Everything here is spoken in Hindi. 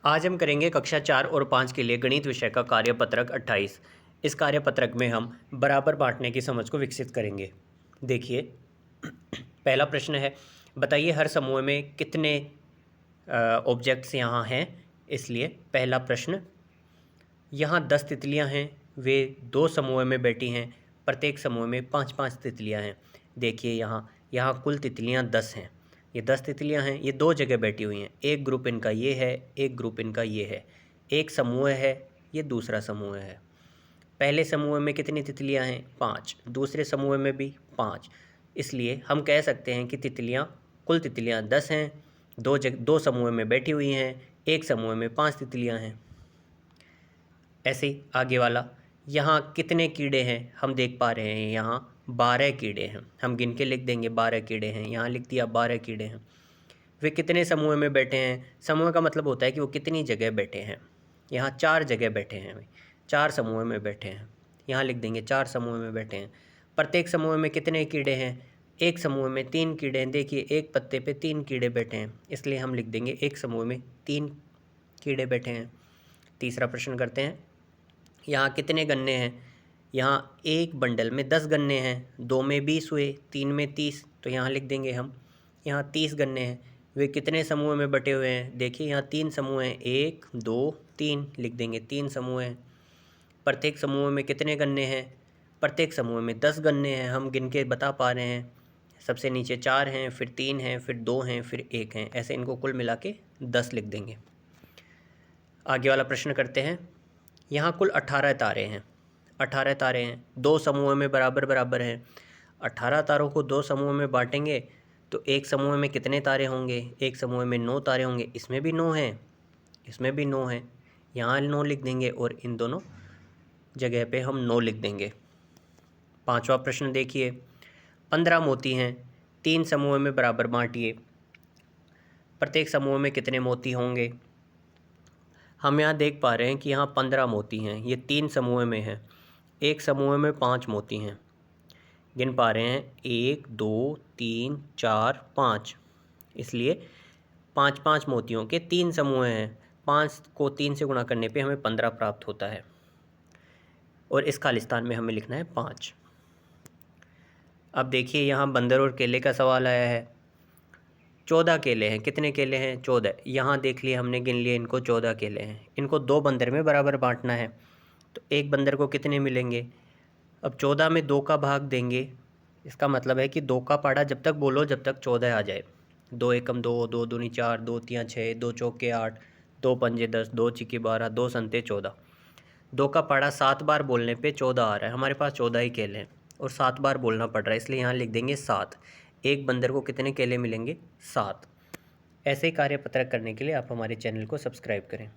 आज हम करेंगे कक्षा 4 और 5 के लिए गणित विषय का कार्यपत्रक 28। इस कार्यपत्रक में हम बराबर बांटने की समझ को विकसित करेंगे। देखिए, पहला प्रश्न है, बताइए हर समूह में कितने ऑब्जेक्ट्स यहाँ हैं। इसलिए पहला प्रश्न, यहाँ 10 तितलियाँ हैं, वे 2 समूह में बैठी हैं, प्रत्येक समूह में 5-5 तितलियाँ हैं। देखिए यहाँ कुल तितलियाँ 10 हैं। ये 10 तितलियाँ हैं, ये 2 जगह बैठी हुई हैं। एक ग्रुप इनका ये है, एक ग्रुप इनका ये है। एक समूह है, ये दूसरा समूह है। पहले समूह में कितनी तितलियाँ हैं? 5। दूसरे समूह में भी 5। इसलिए हम कह सकते हैं कि कुल तितलियाँ 10 हैं, 2 समूह में बैठी हुई हैं, एक समूह में 5 तितलियाँ हैं। ऐसे ही आगे वाला, यहाँ कितने कीड़े हैं? हम देख पा रहे हैं यहाँ 12 कीड़े हैं। हम गिन के लिख देंगे 12 कीड़े हैं। यहाँ लिख दिया 12 कीड़े हैं। वे कितने समूह में बैठे हैं? समूह का मतलब होता है कि वो कितनी जगह बैठे हैं। यहाँ 4 जगह बैठे हैं, 4 समूह में बैठे हैं। यहाँ लिख देंगे 4 समूह में बैठे हैं। प्रत्येक समूह में कितने कीड़े हैं? एक समूह में 3 कीड़े हैं। देखिए एक पत्ते पे 3 कीड़े बैठे हैं, इसलिए हम लिख देंगे एक समूह में 3 कीड़े बैठे हैं। तीसरा प्रश्न करते हैं, यहाँ कितने गन्ने हैं? यहाँ एक बंडल में 10 गन्ने हैं, 2 में 20 हुए, 3 में 30, तो यहाँ लिख देंगे हम यहाँ 30 गन्ने हैं। वे कितने समूह में बटे हुए हैं? देखिए यहाँ 3 समूह हैं, 1 2 3, लिख देंगे 3 समूह हैं। प्रत्येक समूह में कितने गन्ने हैं? प्रत्येक समूह में 10 गन्ने हैं। हम गिन के बता पा रहे हैं। सबसे नीचे 4 हैं, फिर 3 हैं, फिर 2 हैं, फिर 1 हैं। ऐसे इनको कुल मिला के 10 लिख देंगे। आगे वाला प्रश्न करते हैं, यहाँ कुल 18 तारे हैं। 18 तारे हैं, 2 समूह में बराबर बराबर हैं। 18 तारों को 2 समूह में बांटेंगे तो एक समूह में कितने तारे होंगे? एक समूह में 9 तारे होंगे। इसमें भी 9 हैं, इसमें भी 9 हैं। यहाँ 9 लिख देंगे और इन दोनों जगह पे हम 9 लिख देंगे। पांचवा प्रश्न देखिए, 15 मोती हैं, 3 समूह में बराबर बांटिए। प्रत्येक समूह में कितने मोती होंगे? हम यहाँ देख पा रहे हैं कि यहाँ 15 मोती हैं। ये 3 समूह में हैं, एक समूह में 5 मोती हैं। गिन पा रहे हैं 1 2 3 4 5, इसलिए 5-5 मोतियों के 3 समूह हैं। 5 को 3 से गुणा करने पे हमें 15 प्राप्त होता है और इस खालिस्तान में हमें लिखना है 5। अब देखिए यहाँ बंदर और केले का सवाल आया है। 14 केले हैं। कितने केले हैं? 14। यहाँ देख लिए हमने, गिन लिए इनको, 14 केले हैं। इनको 2 बंदर में बराबर बांटना है, तो एक बंदर को कितने मिलेंगे? अब 14 में 2 का भाग देंगे, इसका मतलब है कि 2 का पाड़ा जब तक बोलो जब तक 14 आ जाए। 2 एकम 2, 2 दूनी 4, 2 तियाँ 6, 2 चौके 8, 2 पंजे 10, 2 चिके 12, 2 संते 14। 2 का पाड़ा 7 बार बोलने पे 14 आ रहा है। हमारे पास 14 ही केले हैं और 7 बार बोलना पड़ रहा है, इसलिए यहाँ लिख देंगे 7। एक बंदर को कितने केले मिलेंगे? 7। ऐसे ही कार्यपत्रक करने के लिए आप हमारे चैनल को सब्सक्राइब करें।